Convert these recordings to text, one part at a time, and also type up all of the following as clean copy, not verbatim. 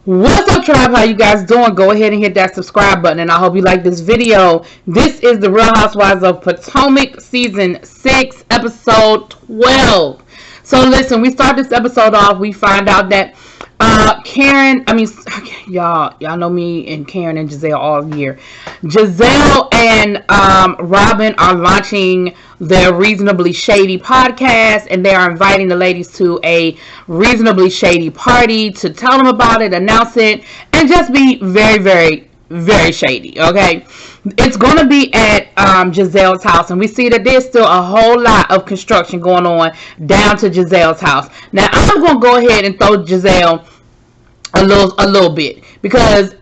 What's up, tribe? How you guys doing? Go ahead and hit that subscribe button, and I hope you like this video. This is the Real Housewives of Potomac Season 6, Episode 12. So listen, we start this episode off, we find out that y'all know me and Karen and Giselle all year. Giselle and Robin are launching their Reasonably Shady podcast, and they are inviting the ladies to a Reasonably Shady party to tell them about it, announce it, and just be very, very, very shady, okay? It's going to be at Giselle's house, and we see that there's still a whole lot of construction going on down to Giselle's house. Now, I'm going to go ahead and throw Giselle a little bit, because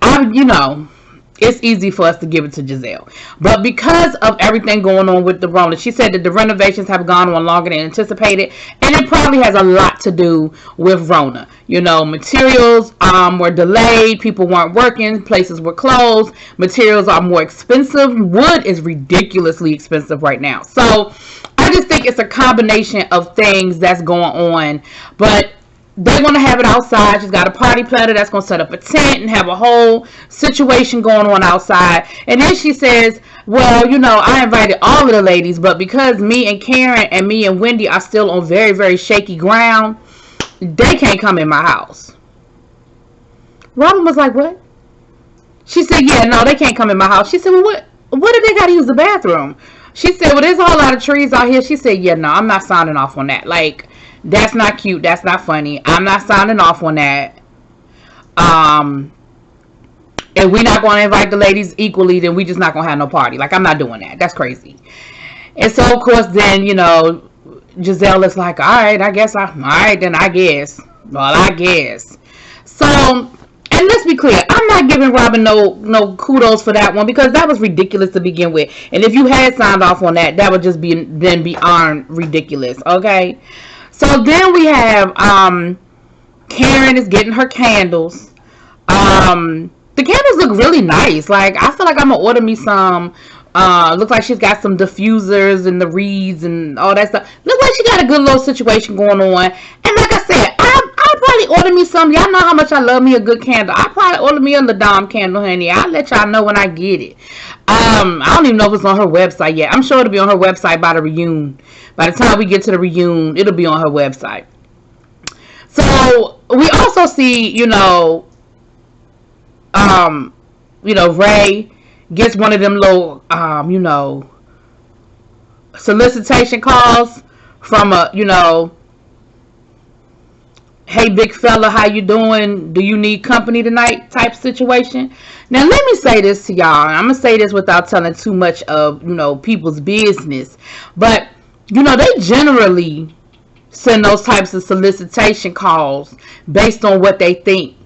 it's easy for us to give it to Giselle. But because of everything going on with the Rona, she said that the renovations have gone on longer than anticipated, and it probably has a lot to do with Rona. Materials were delayed, people weren't working, places were closed, materials are more expensive, wood is ridiculously expensive right now. So I just think it's a combination of things that's going on, but they want to have it outside. She's got a party planner that's going to set up a tent and have a whole situation going on outside. And then she says, well, I invited all of the ladies, but because me and Karen and me and Wendy are still on very, very shaky ground, they can't come in my house. Robin was like, what? She said, yeah, no, they can't come in my house. She said, well, what do they got to use the bathroom? She said, well, there's a whole lot of trees out here. She said, yeah, no, I'm not signing off on that. Like, that's not cute. That's not funny. I'm not signing off on that. If we're not going to invite the ladies equally, then we just not going to have no party. Like, I'm not doing that. That's crazy. And so, of course, then, Giselle is like, all right, I guess. Well, I guess. So, and let's be clear, I'm not giving Robin no kudos for that one, because that was ridiculous to begin with. And if you had signed off on that, that would just be then beyond ridiculous, okay? So then we have Karen is getting her candles. The candles look really nice. Like, I feel like I'm gonna order me some. Looks like she's got some diffusers and the reeds and all that stuff. Looks like she got a good little situation going on. And like I said, I'll probably order me some. Y'all know how much I love me a good candle. I'll probably order me a Ladom candle, honey. I'll let y'all know when I get it. I don't even know if it's on her website yet. I'm sure it'll be on her website by the reunion. By the time we get to the reunion, it'll be on her website. So we also see, Ray gets one of them little, solicitation calls from a, hey, big fella, how you doing? Do you need company tonight type situation. Now, let me say this to y'all. I'm going to say this without telling too much of, people's business. But, they generally send those types of solicitation calls based on what they think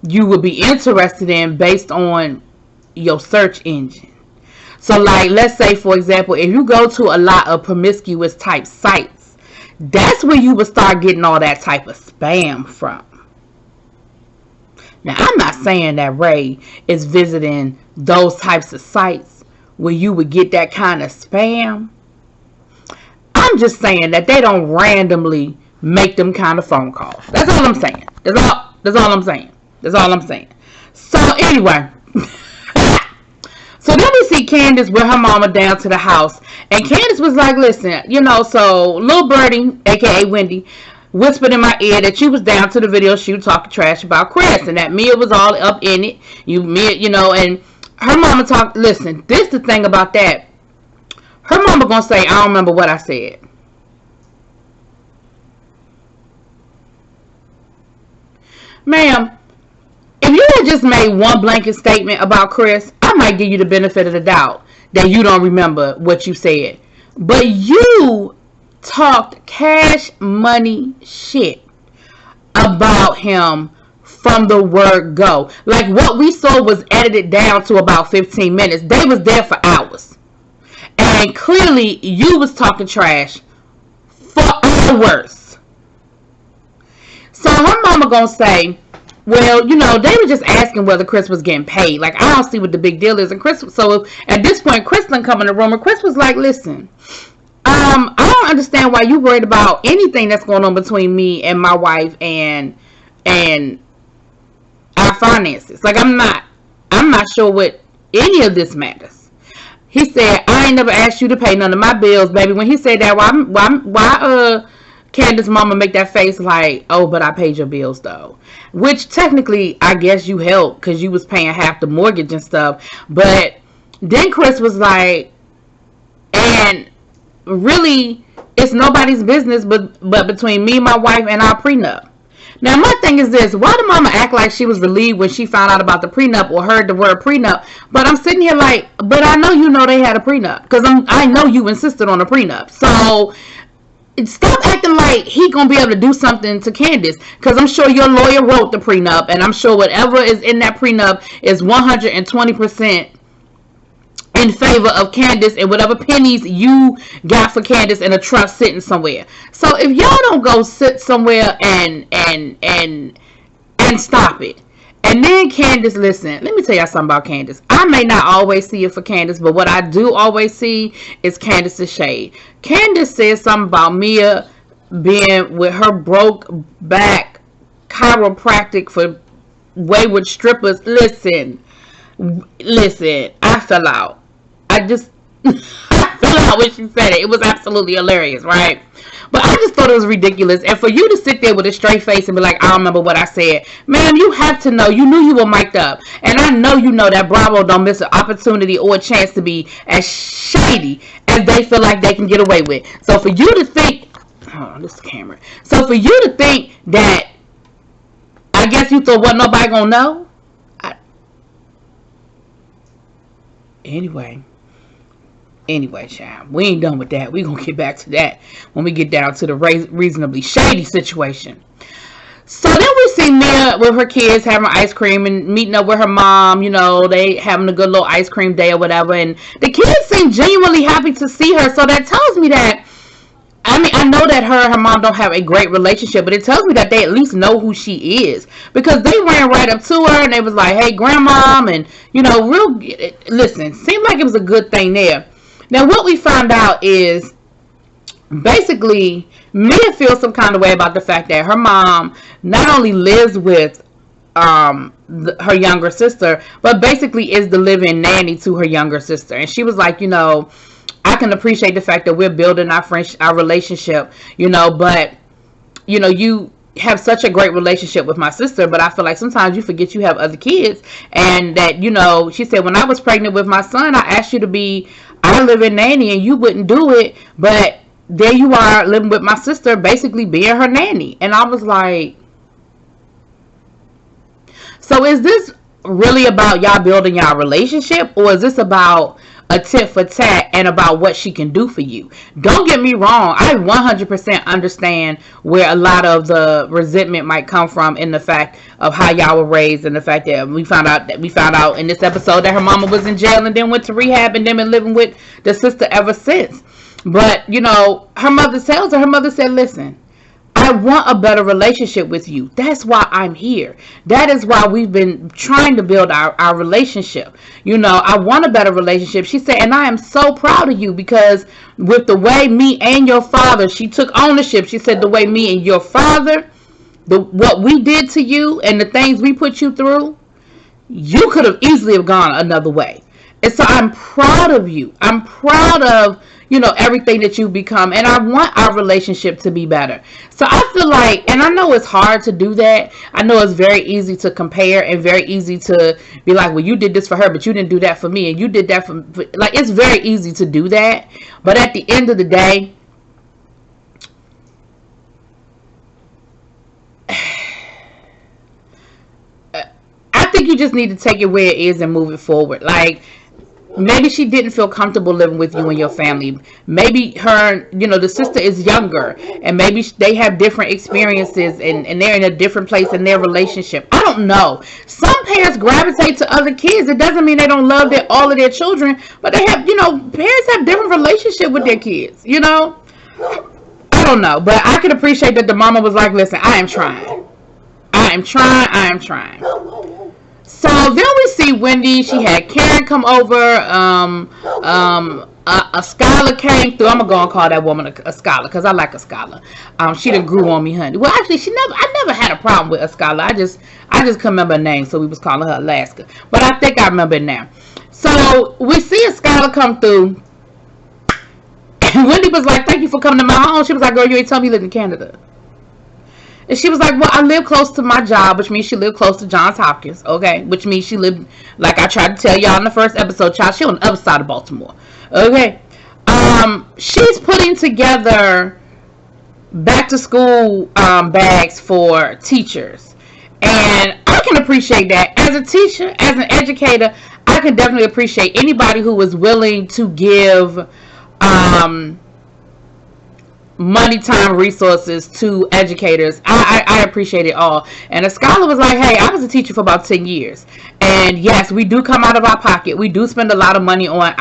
you would be interested in based on your search engine. So, like, let's say, for example, if you go to a lot of promiscuous type sites, that's where you would start getting all that type of spam from. Now, I'm not saying that Ray is visiting those types of sites where you would get that kind of spam. I'm just saying that they don't randomly make them kind of phone calls. That's all I'm saying. That's all I'm saying. That's all I'm saying. So, anyway. So then we see Candace with her mama down to the house. And Candace was like, listen, so Lil Birdie, a.k.a. Wendy, whispered in my ear that you was down to the video shoot talking trash about Chris. And that Mia was all up in it. And her mama talked, listen, this the thing about that. Her mama gonna say, I don't remember what I said. Ma'am, if you had just made one blanket statement about Chris, I might give you the benefit of the doubt that you don't remember what you said. But you talked cash money shit about him from the word go. Like, what we saw was edited down to about 15 minutes. They was there for hours. And clearly, you was talking trash for hours. So her mama gonna say, well, they were just asking whether Chris was getting paid. Like, I don't see what the big deal is. And Chris, so at this point, Chris done come in the room, and Chris was like, listen, I don't understand why you worried about anything that's going on between me and my wife and and our finances. Like, I'm not sure what any of this matters. He said, I ain't never asked you to pay none of my bills, baby. When he said that, why Candace mama make that face like, oh, but I paid your bills though? Which technically, I guess you helped because you was paying half the mortgage and stuff. But then Chris was like, and really, it's nobody's business but between me, my wife, and our prenup. Now, my thing is this. Why did mama act like she was relieved when she found out about the prenup or heard the word prenup? But I'm sitting here like, but I know you know they had a prenup. Because I know you insisted on a prenup. So, stop acting like he going to be able to do something to Candace. Because I'm sure your lawyer wrote the prenup. And I'm sure whatever is in that prenup is 120% in favor of Candace, and whatever pennies you got for Candace in a trust sitting somewhere. So if y'all don't go sit somewhere and stop it. And then Candace, listen, let me tell y'all something about Candace. I may not always see it for Candace, but what I do always see is Candace's shade. Candace said something about Mia being with her broke back chiropractic for wayward strippers. Listen, I fell out. I fell out when she said it. It was absolutely hilarious, right? But I just thought it was ridiculous. And for you to sit there with a straight face and be like, I don't remember what I said. Ma'am, you have to know. You knew you were mic'd up. And I know you know that Bravo don't miss an opportunity or a chance to be as shady as they feel like they can get away with. So for you to think, oh, this camera. So for you to think that, I guess you thought wasn't nobody gonna know? Anyway, child, we ain't done with that. We gonna get back to that when we get down to the reasonably shady situation. So then we see Mia with her kids having ice cream and meeting up with her mom. You know, they having a good little ice cream day or whatever. And the kids seem genuinely happy to see her. So that tells me that, I mean, I know that her and her mom don't have a great relationship, but it tells me that they at least know who she is. Because they ran right up to her and they was like, hey, grandmom. And, you know, listen, seemed like it was a good thing there. Now, what we found out is basically Mia feels some kind of way about the fact that her mom not only lives with her younger sister, but basically is the living nanny to her younger sister. And she was like, you know, I can appreciate the fact that we're building our relationship, you know, but, you know, you have such a great relationship with my sister, but I feel like sometimes you forget you have other kids. And that, you know, she said, when I was pregnant with my son, I asked you to be our living nanny and you wouldn't do it, but there you are living with my sister, basically being her nanny. And I was like, so is this really about y'all building y'all relationship, or is this about a tit for tat and about what she can do for you? Don't get me wrong, I 100% understand where a lot of the resentment might come from in the fact of how y'all were raised, and the fact that we found out in this episode that her mama was in jail and then went to rehab and then been living with the sister ever since. But, you know, her mother said, listen, I want a better relationship with you. That's why I'm here. That is why we've been trying to build our relationship. You know, I want a better relationship. She said, and I am so proud of you because with the way me and your father, she took ownership. She said the way me and your father, what we did to you and the things we put you through, you could have easily have gone another way. And so I'm proud of you. I'm proud of, you know, everything that you've become. And I want our relationship to be better. So I feel like, and I know it's hard to do that. I know it's very easy to compare and very easy to be like, well, you did this for her, but you didn't do that for me. And you did that for like, it's very easy to do that. But at the end of the day, I think you just need to take it where it is and move it forward. Like, maybe she didn't feel comfortable living with you and your family. Maybe her, you know, the sister is younger, and maybe they have different experiences and they're in a different place in their relationship. I don't know. Some parents gravitate to other kids. It doesn't mean they don't love all of their children, but they have, you know, parents have different relationship with their kids, you know? I don't know, but I can appreciate that the mama was like, listen, I am trying. So then we see Wendy. She had Karen come over. a scholar came through. I'm gonna go and call that woman a scholar because I like a scholar. She done grew on me, honey. Well, actually, I never had a problem with a scholar. I just couldn't remember her name, so we was calling her Alaska. But I think I remember it now. So we see a scholar come through, and Wendy was like, "Thank you for coming to my home." She was like, "Girl, you ain't told me you live in Canada." And she was like, "Well, I live close to my job," which means she lived close to Johns Hopkins, okay? Which means she lived, like I tried to tell y'all in the first episode, child, she on the other side of Baltimore, okay? She's putting together back to school bags for teachers. And I can appreciate that. As a teacher, as an educator, I can definitely appreciate anybody who is willing to give money, time, resources to educators. I appreciate it all. And a scholar was like, "Hey, I was a teacher for about 10 years. And yes, we do come out of our pocket. We do spend a lot of money on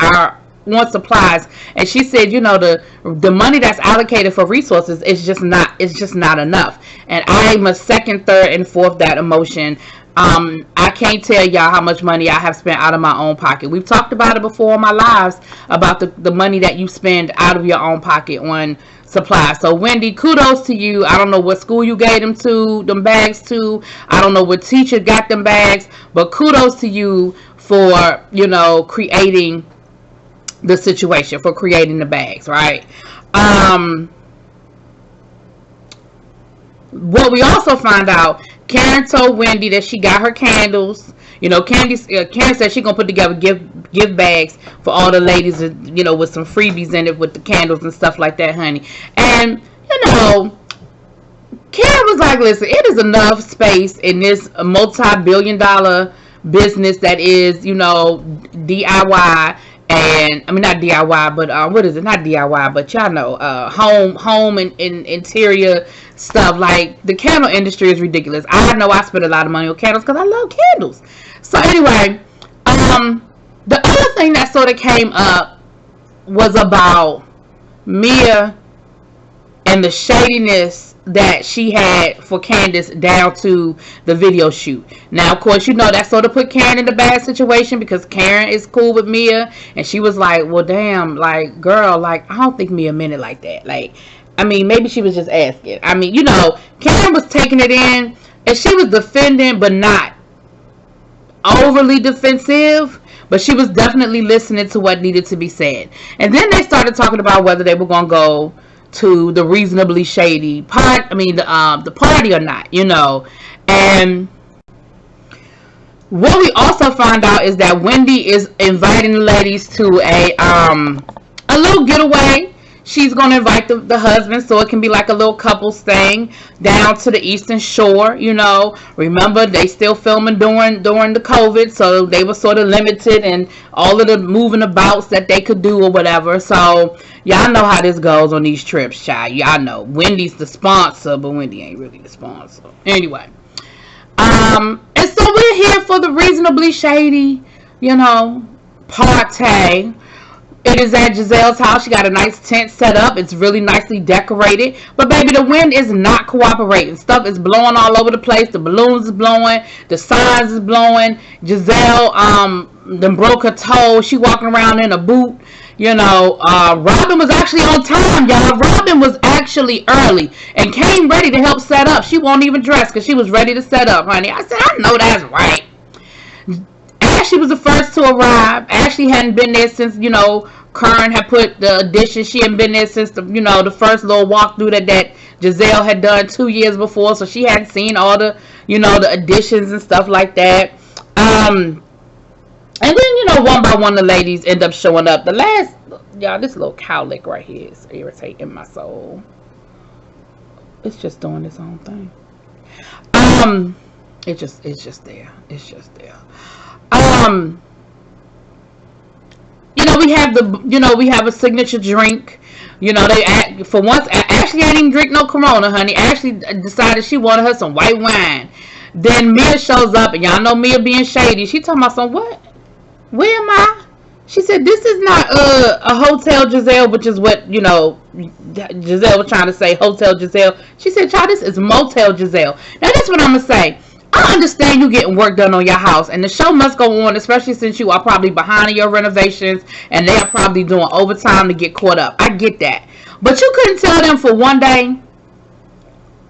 supplies." And she said, "You know, the money that's allocated for resources is just not enough." And I'm a second, third, and fourth that emotion. I can't tell y'all how much money I have spent out of my own pocket. We've talked about it before in my lives about the money that you spend out of your own pocket on supplies. So Wendy, kudos to you. I don't know what school you gave them bags to. I don't know what teacher got them bags, but kudos to you for, you know, creating the situation, for creating the bags, right? What we also find out, Karen told Wendy that she got her candles. You know, Karen said she's gonna put together gift bags for all the ladies, you know, with some freebies in it with the candles and stuff like that, honey. And you know, Karen was like, "Listen, it is enough space in this multi-billion-dollar business that is, you know, DIY." And I mean, not DIY, but what is it? Not DIY, but y'all know, home and interior stuff. Like, the candle industry is ridiculous. I know I spend a lot of money on candles because I love candles. So anyway, the other thing that sort of came up was about Mia and the shadiness that she had for Candace down to the video shoot. Now, of course, you know that sort of put Karen in a bad situation because Karen is cool with Mia, and she was like, "Well, damn, like, girl, like, I don't think Mia meant it like that." Like, I mean, maybe she was just asking. I mean, you know, Karen was taking it in, and she was defending, but not overly defensive. But she was definitely listening to what needed to be said. And then they started talking about whether they were going to go to the reasonably shady part. I mean, the party or not, you know. And what we also found out is that Wendy is inviting the ladies to a little getaway. She's going to invite the husband, so it can be like a little couples thing down to the Eastern Shore, you know. Remember, they still filming during the COVID, so they were sort of limited and all of the moving abouts that they could do or whatever. So, y'all know how this goes on these trips, child. Y'all know. Wendy's the sponsor, but Wendy ain't really the sponsor. Anyway. And so we're here for the reasonably shady, you know, party. It is at Giselle's house. She got a nice tent set up. It's really nicely decorated. But baby, the wind is not cooperating. Stuff is blowing all over the place. The balloons is blowing. The signs is blowing. Giselle then broke her toe. She walking around in a boot. You know, Robin was actually on time, y'all. Robin was actually early and came ready to help set up. She won't even dress because she was ready to set up, honey. I said, I know that's right. Ashley was the first to arrive. Ashley hadn't been there since, you know, Kern had put the addition. She hadn't been there since the, you know, the first little walkthrough that Giselle had done 2 years before. So she hadn't seen all the, you know, the additions and stuff like that. And then, you know, one by one the ladies end up showing up. The last, y'all, this little cowlick right here is irritating my soul. It's just doing its own thing. It's just there. It's just there. You know, we have a signature drink. You know, for once, Ashley ain't even drink no Corona, honey. Ashley decided she wanted her some white wine. Then Mia shows up, and y'all know Mia being shady. She talking about some, what? Where am I? She said, this is not a Hotel Giselle, which is what, you know, Giselle was trying to say, Hotel Giselle. She said, child, this is Motel Giselle. Now, that's what I'm going to say. I understand you getting work done on your house, and the show must go on, especially since you are probably behind in your renovations, and they are probably doing overtime to get caught up. I get that. But you couldn't tell them for one day,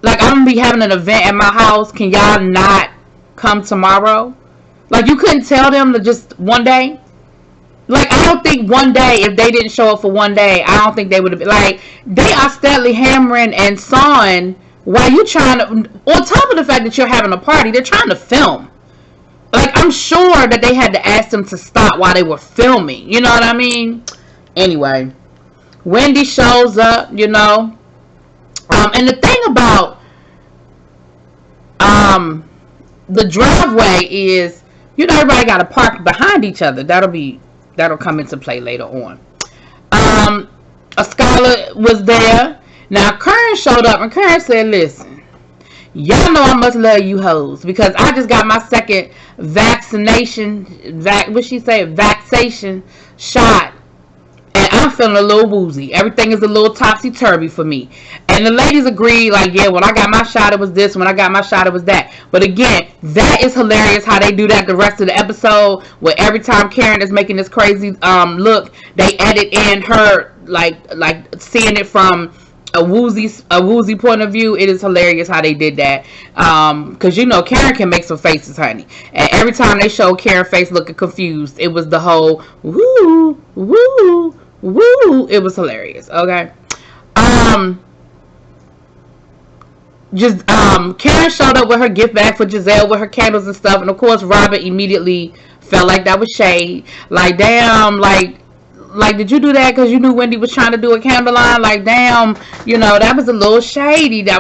like, I'm going to be having an event at my house. Can y'all not come tomorrow? Like, you couldn't tell them to just one day? Like, I don't think one day, if they didn't show up for one day, I don't think they would have been, like, they are steadily hammering and sawing while you trying to, on top of the fact that you're having a party, they're trying to film. Like, I'm sure that they had to ask them to stop while they were filming. You know what I mean? Anyway, Wendy shows up, you know. And the thing about the driveway is, you know, everybody got to park behind each other. That'll come into play later on. A scholar was there. Now, Kern showed up, and Kern said, listen, y'all know I must love you hoes, because I just got my second vaccination shot, and I'm feeling a little woozy. Everything is a little topsy-turvy for me. And the ladies agreed, like, yeah, when I got my shot, it was this. When I got my shot, it was that. But again, that is hilarious how they do that the rest of the episode, where every time Karen is making this crazy look, they edit in her, like seeing it from a woozy point of view. It is hilarious how they did that, because you know Karen can make some faces, honey, and every time they show Karen's face looking confused, it was the whole woo woo woo. It was hilarious. Okay. Karen showed up with her gift bag for Giselle with her candles and stuff, and of course Robin immediately felt like that was shade. Like, damn, like did you do that because you knew Wendy was trying to do a candle line? Like, damn, you know, that was a little shady. But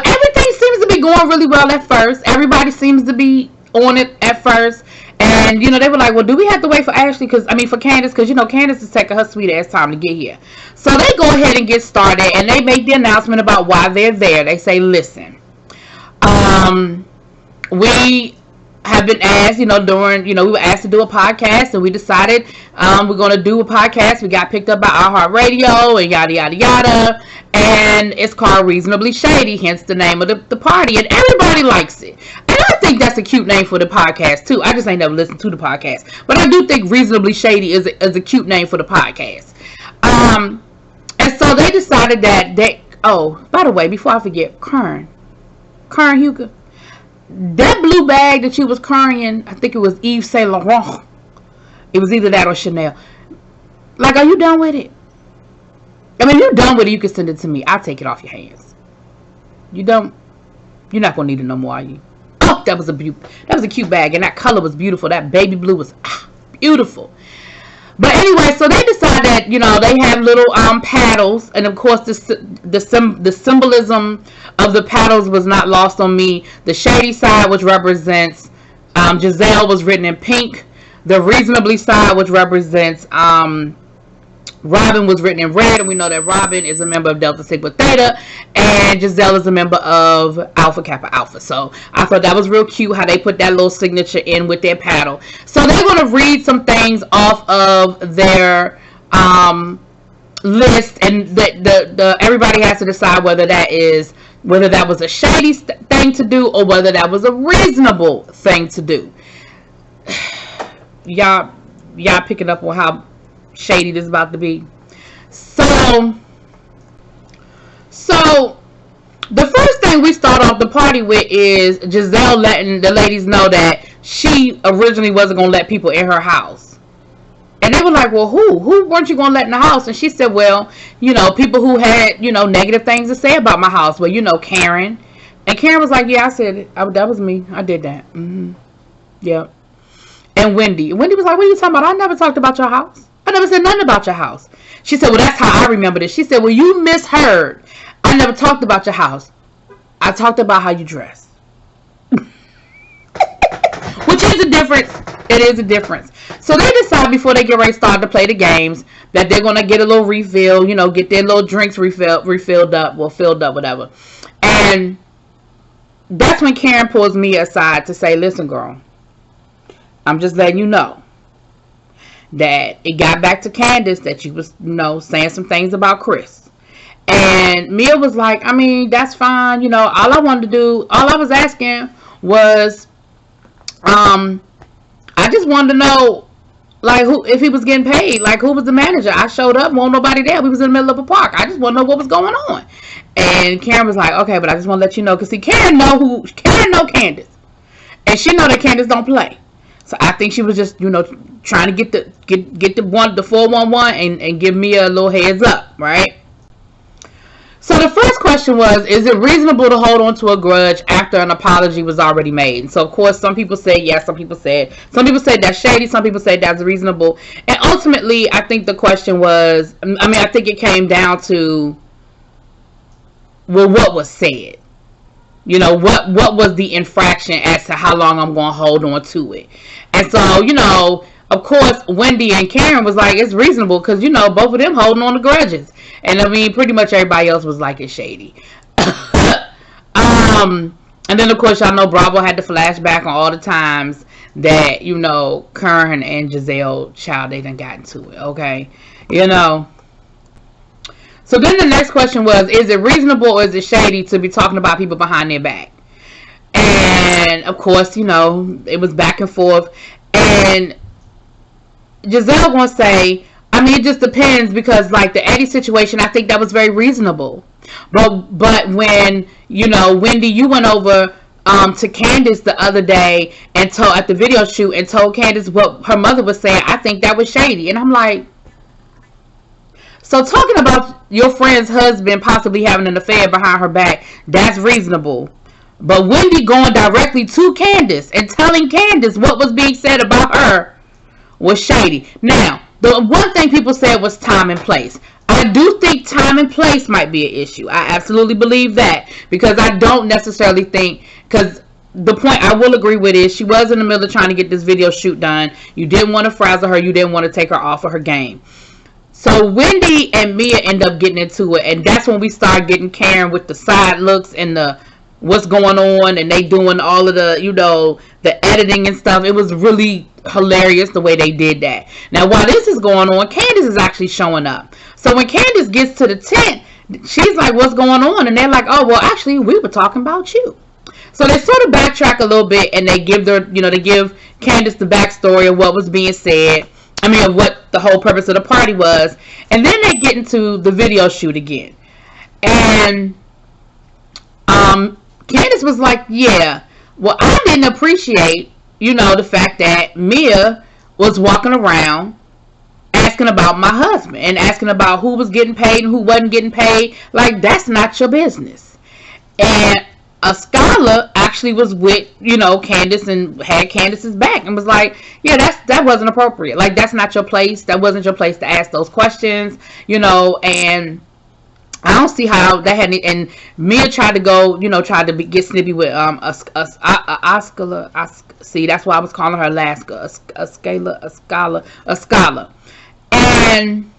everything seems to be going really well at first. Everybody seems to be on it at first. And, you know, they were like, well, do we have to wait for for Candace? Because, you know, Candace is taking her sweet ass time to get here. So they go ahead and get started, and they make the announcement about why they're there. They say, listen, we have been asked, we were asked to do a podcast, and we decided we're going to do a podcast. We got picked up by iHeartRadio and yada, yada, yada. And it's called Reasonably Shady, hence the name of the party. And everybody likes it. And I think that's a cute name for the podcast, too. I just ain't never listened to the podcast. But I do think Reasonably Shady is a cute name for the podcast. And so they decided that by the way, before I forget, Kern Hugo, that blue bag that you was carrying, I think it was Yves Saint Laurent. It was either that or Chanel. Like, are you done with it? I mean, if you're done with it, you can send it to me. I'll take it off your hands. You don't? You're not gonna need it no more, are you? Oh, that was a cute bag, and that color was beautiful. That baby blue was beautiful. But anyway, so they decided, they have little paddles, and of course the symbolism of the paddles was not lost on me. The shady side, which represents Giselle, was written in pink. The reasonably side, which represents Robin, was written in red, and we know that Robin is a member of Delta Sigma Theta, and Giselle is a member of Alpha Kappa Alpha. So I thought that was real cute how they put that little signature in with their paddle. So they're going to read some things off of their list, and the everybody has to decide whether that was a shady thing to do or whether that was a reasonable thing to do. Y'all picking up on how shady this is about to be. So the first thing we start off the party with is Giselle letting the ladies know that she originally wasn't going to let people in her house. And they were like, well, who weren't you going to let in the house? And she said, well, people who had, negative things to say about my house. Well, Karen. And Karen was like, yeah, I said it. That was me. I did that. Mm-hmm. Yeah. And Wendy was like, what are you talking about? I never talked about your house. I never said nothing about your house. She said, well, that's how I remember this. She said, well, you misheard. I never talked about your house. I talked about how you dress. Which is a difference. It is a difference. So they decide before they get ready to start to play the games that they're going to get a little refill, get their little drinks filled up, whatever. And that's when Karen pulls me aside to say, listen, girl, I'm just letting you know that it got back to Candace that you was, saying some things about Chris. And Mia was like, I mean, that's fine. You know, all I was asking was, I just wanted to know, like, who, if he was getting paid, like, who was the manager. I showed up, wasn't nobody there. We was in the middle of a park. I just want to know what was going on. And Karen was like, okay, but I just want to let you know, because see, Karen know Candace, and she know that Candace don't play. So I think she was just, you know, trying to get the 411 and give me a little heads up, right? So the first question was, is it reasonable to hold on to a grudge after an apology was already made? And so of course some people say yes, some people said that's shady, some people said that's reasonable. And ultimately I think the question was, I think it came down to, well, what was said? You know, what was the infraction as to how long I'm going to hold on to it? And so, you know, of course, Wendy and Karen was like, it's reasonable because, you know, both of them holding on to grudges. And I mean, pretty much everybody else was like, it's shady. And then, of course, y'all know Bravo had to flashback on all the times that, you know, Karen and Giselle, child, they done got into it, okay? You know. So then the next question was, is it reasonable or is it shady to be talking about people behind their back? And, of course, you know, it was back and forth. And Giselle gonna say, I mean, it just depends because, like, the Eddie situation, I think that was very reasonable. But when, you know, Wendy, you went over to Candace the other day and told at the video shoot and told Candace what her mother was saying, I think that was shady. And I'm like, so talking about your friend's husband possibly having an affair behind her back, that's reasonable. But Wendy going directly to Candace and telling Candace what was being said about her was shady. Now, the one thing people said was time and place. I do think time and place might be an issue. I absolutely believe that. Because I don't necessarily think, because the point I will agree with is she was in the middle of trying to get this video shoot done. You didn't want to frazzle her. You didn't want to take her off of her game. So Wendy and Mia end up getting into it. And that's when we start getting Karen with the side looks and the what's going on, and they doing all of the, you know, the editing and stuff. It was really hilarious the way they did that. Now while this is going on, Candace is actually showing up. So when Candace gets to the tent, she's like, what's going on? And they're like, oh, well, actually, we were talking about you. So they sort of backtrack a little bit, and they give their, you know, they give Candace the backstory of what was being said. I mean, of what the whole purpose of the party was. And then they get into the video shoot again. And Candace was like, yeah, well, I didn't appreciate, you know, the fact that Mia was walking around asking about my husband and asking about who was getting paid and who wasn't getting paid. Like, that's not your business. And a scholar actually was with, you know, Candace and had Candace's back and was like, yeah, that wasn't appropriate. Like, that's not your place. That wasn't your place to ask those questions, you know. And I don't see how that had any, and Mia tried to go, you know, tried to get snippy with see, that's why I was calling her Alaska, a scholar. And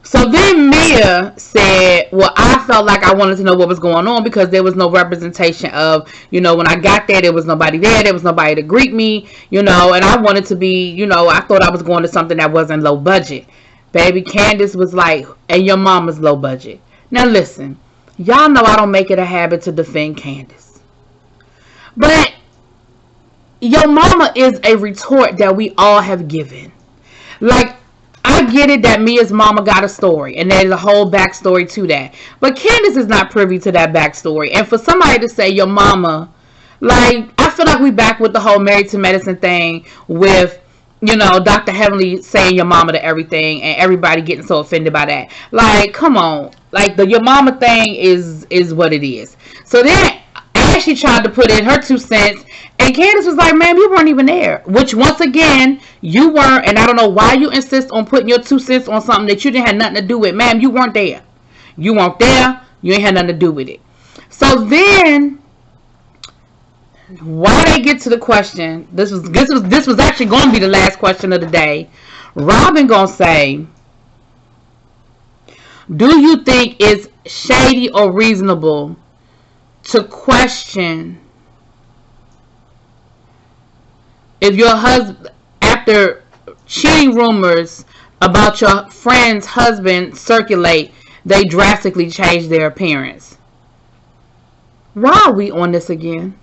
so then Mia said, well, I felt like I wanted to know what was going on because there was no representation of, you know, when I got there was nobody there. There was nobody to greet me, you know, and I wanted to be, you know, I thought I was going to something that wasn't low budget. Baby, Candace was like, and your mama's low budget. Now listen, y'all know I don't make it a habit to defend Candace. But your mama is a retort that we all have given. Like, I get it that Mia's mama got a story, and there's a whole backstory to that. But Candace is not privy to that backstory. And for somebody to say your mama, like, I feel like we back with the whole Married to Medicine thing with, you know, Dr. Heavenly saying your mama to everything and everybody getting so offended by that. Like, come on. Like, the your mama thing is what it is. So then Ashley tried to put in her 2 cents, and Candace was like, ma'am, you weren't even there. Which, once again, you weren't, and I don't know why you insist on putting your 2 cents on something that you didn't have nothing to do with. Ma'am, you weren't there. You weren't there. You ain't had nothing to do with it. So then, why they get to the question, this was actually going to be the last question of the day. Robin gonna say, do you think it's shady or reasonable to question if your husband, after cheating rumors about your friend's husband circulate, they drastically change their appearance. Why are we on this again?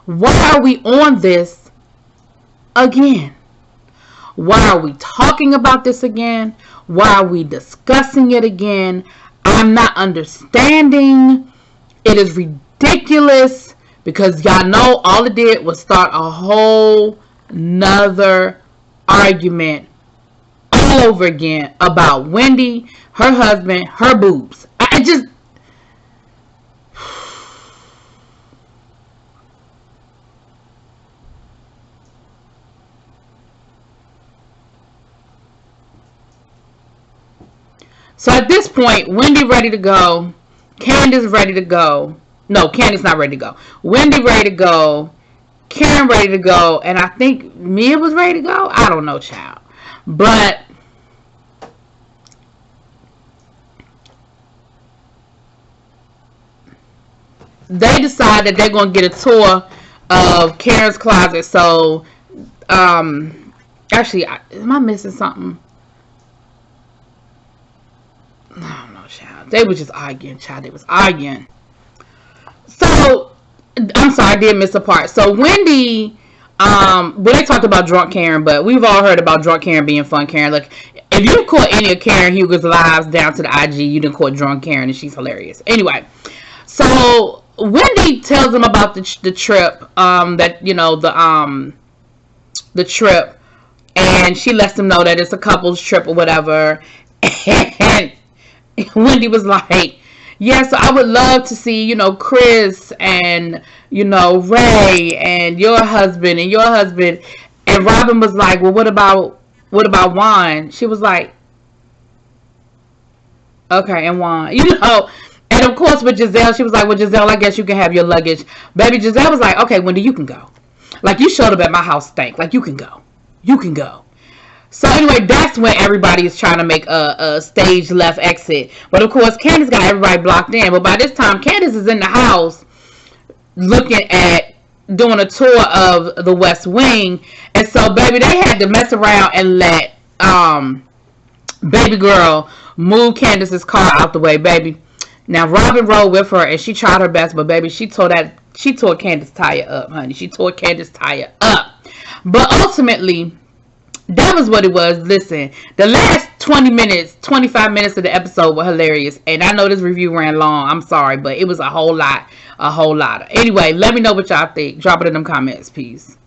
Why are we on this again? Why are we talking about this again? Why are we discussing it again? I'm not understanding. It is ridiculous because y'all know all it did was start a whole nother argument all over again about Wendy, her husband, her boobs. I just... So at this point, Wendy ready to go. Candace ready to go. No, Candace not ready to go. Wendy ready to go. Karen ready to go. And I think Mia was ready to go. I don't know, child. But they decide that they're going to get a tour of Karen's closet. So, actually, am I missing something? I don't know, child. They were just arguing, child. They was arguing. So, I'm sorry, I did miss a part. So, Wendy, well, they talked about drunk Karen, but we've all heard about drunk Karen being fun Karen. Look, if you caught any of Karen Huger's lives down to the IG, you didn't caught drunk Karen, and she's hilarious. Anyway, so Wendy tells them about the trip, that, you know, the trip, and she lets them know that it's a couple's trip or whatever, and Wendy was like, yeah, so I would love to see, you know, Chris and, you know, Ray and your husband. And Robin was like, well, what about Juan? She was like, okay, and Juan, you know. And of course with Giselle, she was like, well, Giselle, I guess you can have your luggage. Baby, Giselle was like, okay, Wendy, you can go. Like, you showed up at my house stank. Like, you can go. You can go. So anyway, that's when everybody is trying to make a stage left exit. But of course, Candace got everybody blocked in. But by this time, Candace is in the house looking at doing a tour of the West Wing. And so, baby, they had to mess around and let baby girl move Candace's car out the way, baby. Now, Robin rode with her, and she tried her best. But, baby, she tore Candace's tire up, honey. She tore Candace's tire up. But ultimately, that was what it was. Listen, the last 25 minutes of the episode were hilarious. And I know this review ran long. I'm sorry, but it was a whole lot. Anyway, let me know what y'all think. Drop it in them comments. Peace.